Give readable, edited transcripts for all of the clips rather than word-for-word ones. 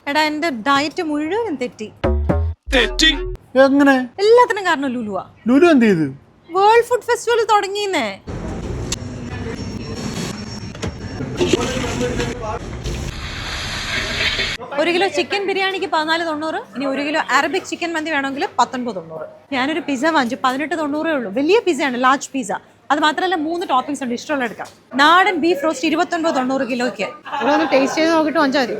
എടാ എന്റെ ഡയറ്റ് മുഴുവൻ തെറ്റി. എങ്ങനെ? എല്ലാത്തിനും കാരണം ലുലുവാ. ലുലു എന്ത് ചെയ്ത്? വേൾഡ് ഫുഡ് ഫെസ്റ്റിവൽ തുടങ്ങിയെന്നേ. ഒരു കിലോ ചിക്കൻ ബിരിയാണിക്ക് 14.90. ഇനി 1 കിലോ അറബിക് ചിക്കൻ മന്തി വേണമെങ്കിൽ 19.90. ഞാനൊരു പിസ്സ വാങ്ങിച്ചു, 18.90 ഉള്ളൂ. വലിയ പിസ്സയാണ്, ലാർജ് പിസ്സ. അത് മാത്രമല്ല 3 ടോപ്പിംഗ്സ് ഉണ്ട്, ഇഷ്ടമുള്ള എടുക്കാം. നാടൻ ബീഫ് റോസ്റ്റ് 29.90 കിലോയ്ക്ക്. ഇവിടെ ഒന്ന് ടേസ്റ്റ് ചെയ്ത് നോക്കിയിട്ട് വാങ്ങിച്ചാൽ മതി.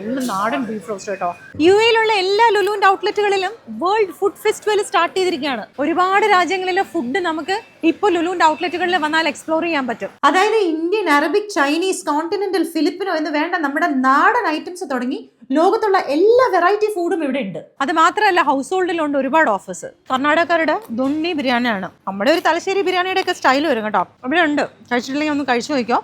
നല്ല നാടൻ ബീഫ് റോസ്റ്റ് കേട്ടോ. UAE-ലുള്ള എല്ലാ ലുലുവിന്റെ ഔട്ട്ലെറ്റുകളിലും വേൾഡ് ഫുഡ് ഫെസ്റ്റിവൽ സ്റ്റാർട്ട് ചെയ്തിരിക്കുകയാണ്. ഒരുപാട് രാജ്യങ്ങളിലെ ഫുഡ് നമുക്ക് ഇപ്പോൾ ലുലുവിന്റെ ഔട്ട്ലെറ്റുകളിൽ വന്നാൽ എക്സ്പ്ലോർ ചെയ്യാൻ പറ്റും. അതായത് Indian, Arabic, Chinese, continental, Filipino എന്ന് വേണ്ട നമ്മുടെ നാടൻ ഐറ്റംസ് തുടങ്ങി ലോകത്തുള്ള എല്ലാ വെറൈറ്റി ഫുഡും ഇവിടെ ഉണ്ട്. അത് മാത്രമല്ല ഹൗസ് ഹോൾഡിലുണ്ട് ഒരുപാട് ഓഫേഴ്സ്. കർണാടകക്കാരുടെ ദൊണ്ണി ബിരിയാണിയാണ്. നമ്മുടെ ഒരു തലശ്ശേരി ബിരിയാണിയുടെ ഒക്കെ സ്റ്റൈൽ വരും കേട്ടോ. ഇവിടെ ഉണ്ട്, കഴിച്ചിട്ടില്ലെങ്കിൽ ഒന്ന് കഴിച്ചു നോക്കിയോ.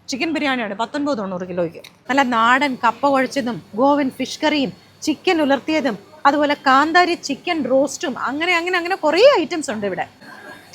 ചിക്കൻ ബിരിയാണിയാണ് 19.90 കിലോയ്ക്ക്. നല്ല നാടൻ കപ്പ കുഴച്ചതും ഗോവൻ ഫിഷ് കറിയും ചിക്കൻ ഉലർത്തിയതും അതുപോലെ കാന്താരി ചിക്കൻ റോസ്റ്റും അങ്ങനെ കുറേ ഐറ്റംസ് ഉണ്ട് ഇവിടെ.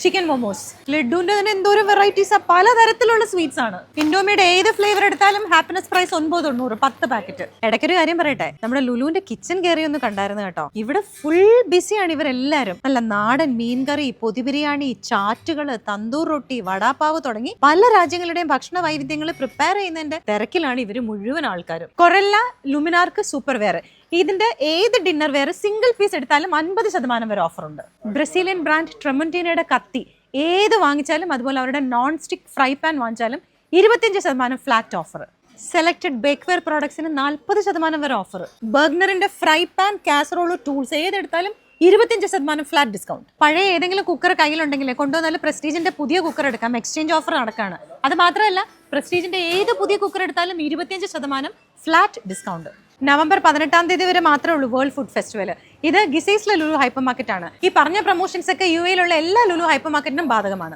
ചിക്കൻ മോമോസ്, ലഡുവിന്റെ തന്നെ എന്തോരം വെറൈറ്റീസ്, പലതരത്തിലുള്ള സ്വീറ്റ്സ് ആണ്. ഇൻഡോമിയുടെ ഏത് ഫ്ലേവർ എടുത്താലും ഹാപ്പിനെസ് പ്രൈസ് 9.90, 10 പാക്കറ്റ്. ഇടയ്ക്കൊരു കാര്യം പറയട്ടെ, നമ്മുടെ ലുലുവിന്റെ കിച്ചൺ കയറി ഒന്ന് കണ്ടായിരുന്നു കേട്ടോ. ഇവിടെ ഫുൾ ബിസിയാണ് ഇവരെല്ലാരും. നല്ല നാടൻ മീൻകറി, പൊതി ബിരിയാണി, ചാറ്റുകള്, തന്തൂർ റൊട്ടി, വടാപ്പാവ് തുടങ്ങി പല രാജ്യങ്ങളുടെയും ഭക്ഷണ വൈവിധ്യങ്ങൾ പ്രിപ്പയർ ചെയ്യുന്നതിന്റെ തിരക്കിലാണ് ഇവര് മുഴുവൻ ആൾക്കാരും. കൊറല്ല ലുമിനാർക്ക് സൂപ്പർ വെയർ, ഇതിന്റെ ഏത് ഡിന്നർ വെയർ സിംഗിൾ പീസ് എടുത്താലും 50% വരെ ഓഫർ ഉണ്ട്. ബ്രസീലിയൻ ബ്രാൻഡ് ട്രെമന്റീനയുടെ കത്തി ഏത് വാങ്ങിച്ചാലും, അതുപോലെ അവരുടെ നോൺ സ്റ്റിക് ഫ്രൈ പാൻ വാങ്ങിച്ചാലും 25% ഫ്ലാറ്റ് ഓഫർ. സെലക്ടഡ് ബേക്ക്വെയർ പ്രോഡക്ട്സിന് 40% വരെ ഓഫർ. ബർഗ്നറിന്റെ ഫ്രൈ പാൻ, കാസറോള്, ടൂൾസ് ഏതെടുത്താലും 25% ഫ്ലാറ്റ് ഡിസ്കൗണ്ട്. പഴയ ഏതെങ്കിലും കുക്കർ കയ്യിലുണ്ടെങ്കിൽ കൊണ്ടുവന്നാലും പ്രസ്റ്റീജിന്റെ പുതിയ കുക്കർ എടുക്കാം, എക്സ്ചേഞ്ച് ഓഫർ നടക്കാണ്. അത് മാത്രമല്ല പ്രസ്റ്റീജിന്റെ ഏത് പുതിയ കുക്കർ എടുത്താലും 25% ഫ്ലാറ്റ് ഡിസ്കൗണ്ട്. നവംബർ 18 വരെ മാത്രമേ ഉള്ളൂ വേൾഡ് ഫുഡ് ഫെസ്റ്റിവൽ. ഇത് ഗിസൈസിലെ ലുലു ഹൈപ്പർ മാർക്കറ്റ് ആണ്. ഈ പറഞ്ഞ പ്രൊമോഷൻസ് ഒക്കെ UAE-ലുള്ള എല്ലാ ലുലു ഹൈപ്പർ മാർക്കറ്റിനും ബാധകമാണ്.